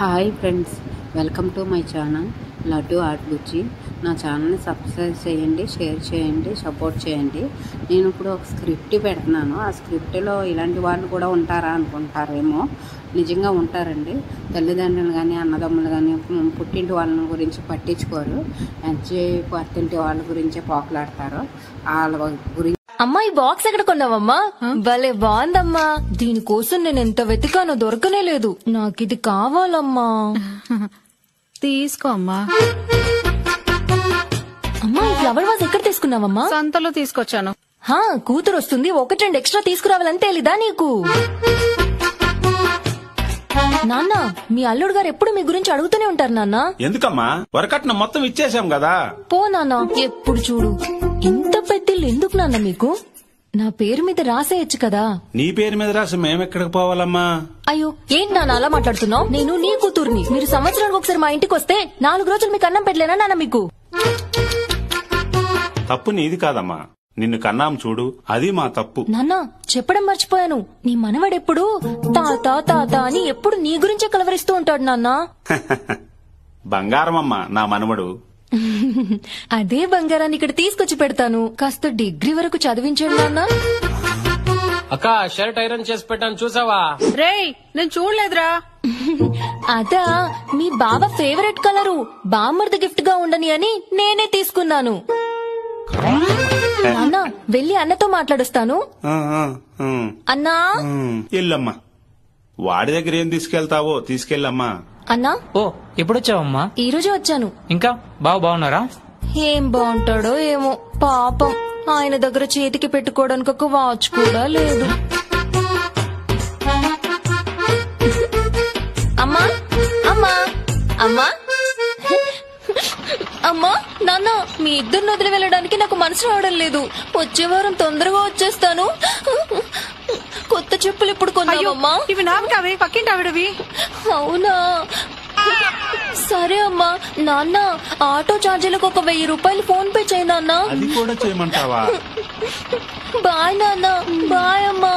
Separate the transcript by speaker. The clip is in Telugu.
Speaker 1: Hi friends, welcome to my channel Laddu art Bujji. నా ఛానల్ని సబ్స్క్రైబ్ చేయండి, షేర్ చేయండి, సపోర్ట్ చేయండి. నేను ఇప్పుడు ఒక స్క్రిప్ట్ పెడుతున్నాను. ఆ స్క్రిప్ట్లో ఇలాంటి వాళ్ళు కూడా ఉంటారా అనుకుంటారేమో. నిజంగా ఉంటారండి. తల్లిదండ్రులు కానీ అన్నదమ్ములు కానీ పుట్టింటి వాళ్ళ గురించి పట్టించుకోరు. పట్టింటి వాళ్ళ గురించే పోకలాడతారు. వాళ్ళ గురించి
Speaker 2: అమ్మా, ఈ బాక్స్ ఎక్కడ కొన్నావమ్మా? భలే బాగుందమ్మా. దీనికోసం నేను ఎంత వెతికానో దొరకనే లేదు. నాకిది కావాలమ్మా.
Speaker 3: తీసుకో అమ్మా.
Speaker 2: అమ్మా, ఈ ఫ్లవర్ వాజ్ ఎక్కడ తీసుకున్నావమ్మా?
Speaker 3: సంతలో తీసుకొచ్చాను.
Speaker 2: కూతురు వస్తుంది, ఒకటి రెండు ఎక్స్ట్రా తీసుకురావాలని తెలీదా నీకు? నాన్న, మీ అల్లుడు గారు ఎప్పుడు మీ గురించి అడుగుతూనే ఉంటారు నాన్న.
Speaker 4: ఎందుకమ్మా? వరకట్నం మొత్తం ఇచ్చేసాం కదా.
Speaker 2: పో నాన్న, ఎప్పుడు చూడు. ఇంత పెద్దిల్లు ఎందుకు నాన్న మీకు? నా పేరు మీద రాసేయచ్చు కదా.
Speaker 4: నీ పేరు మీద రాసి మేమెక్కడికి పోవాలమ్మా?
Speaker 2: అయ్యో, ఏంటి నాన్న అలా మాట్లాడుతున్నావు? నేను నీ కూతుర్ని. మీరు సంవత్సరానికి ఒకసారి మా ఇంటికి వస్తే 4 రోజులు మీకు అన్నం పెట్టలేనా నాన్న? మీకు
Speaker 4: తప్పు నీది కాదమ్మా. నిన్ను కన్నాం చూడు, అది మా తప్పు.
Speaker 2: నాన్న, చెప్పడం మర్చిపోయాను. నీ మనవడెప్పుడు తాత తాత అని ఎప్పుడు నీ గురించే కలవరిస్తూ ఉంటాడు నాన్న.
Speaker 4: బంగారమమ్మా నా మనవడు.
Speaker 2: అదే బంగారాన్ని ఇక్కడ తీసుకొచ్చి పెడతాను. కాస్త డిగ్రీ వరకు చదివించండి నాన్న.
Speaker 5: అక్క, షర్ట్ ఐరన్ చేసి పెట్టాను, చూసావా?
Speaker 3: రేయ్, నేను చూడలేదురా.
Speaker 2: అదా మీ బావ ఫేవరెట్ కలరు. బామ్మర్ది గిఫ్ట్ గా ఉండని అని నేనే తీసుకున్నాను. నాన్న, వెళ్ళి అన్నతో మాట్లాడుస్తాను. అన్నా,
Speaker 4: ఎల్లమ్మా. వాడి దగ్గర ఏం తీసుకెళ్తావో తీసుకెళ్ళమ్మా.
Speaker 2: అన్నా.
Speaker 5: ఓ, ఎప్పుడొచ్చావమ్మా?
Speaker 2: ఈ రోజే వచ్చాను.
Speaker 5: ఇంకా బాగున్నారా?
Speaker 2: ఏం బాగుంటాడో ఏమో పాపం. ఆయన దగ్గర చేతికి పెట్టుకోవడానికి ఒక వాచ్ కూడా లేదు. అమ్మా అమ్మా అమ్మా అమ్మా, నాన్న, మీ ఇద్దరిని వదిలి వెళ్ళడానికి నాకు మనసు రావడం లేదు. వచ్చే వారం తొందరగా వచ్చేస్తాను. కొత్త చెప్పులు ఇప్పుడు కొన్నావమ్మా?
Speaker 3: ఇవి నావి కావే, పక్కింటి ఆవిడవి.
Speaker 2: అవునా? సరే అమ్మా. నాన్న, ఆటో ఛార్జీలకు ఒక 1000 రూపాయలు ఫోన్ పే చేయి నాన్న.
Speaker 4: అది కూడా చేయమంటావా?
Speaker 2: బాయ్ నాన్న. బాయ్ అమ్మా.